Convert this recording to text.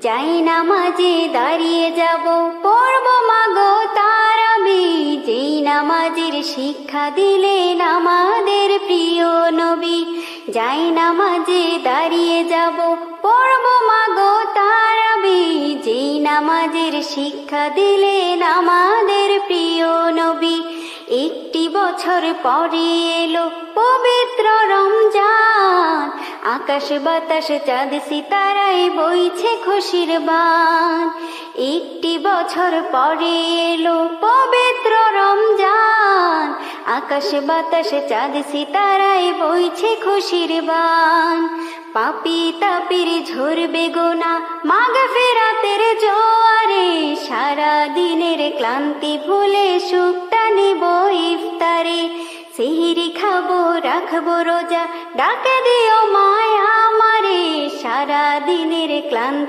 যাই নামাজে দাঁড়িয়ে যাব, পড়ব মাগো তারাবি। যেই নামাজের শিক্ষা দিলেন আমাদের প্রিয় নবী। যাই নামাজে দাঁড়িয়ে যাব, পড়ব মাগো তারাবি। যেই নামাজের শিক্ষা দিলেন আমাদের প্রিয় নবী। একটি বছর পরে এলো পবিত্র রমজান, আকাশ বাতাস চাঁদ সিতারায় বইছে খুশির বান। একটি বছর পরে এলো পবিত্র রমজান, আকাশ বাতাস চাঁদ সিতারায় বইছে খুশির বান। পাপী তাপির ঝরবে গোনা মাগফিরাতের জোয়ারে, সারা দিনের ক্লান্তি ভুলে সুখটা নেব ইফতারে। সেহরি খাবো রাখবো রোজা, ডাকে দিও মায়া আমারে, সারা দিনের ক্লান্তি